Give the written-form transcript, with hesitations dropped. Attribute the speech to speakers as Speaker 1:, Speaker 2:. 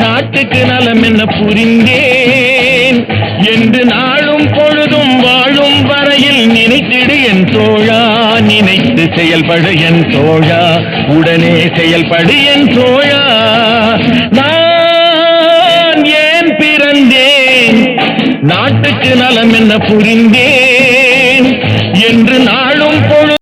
Speaker 1: நாட்டுக்கு நலம் என்ன புரிந்தேன் என்று நாளும் பொழுதும் வாழும் வரையில் நினைத்திடு என் தோழா, நினைத்து செயல்படு என் தோழா, உடனே செயல்படு என் தோழா. நான் ஏன் பிறந்தேன், நாட்டுக்கு நலம் என்ன புரிந்தேன் என்று நாளும் பொழுதும்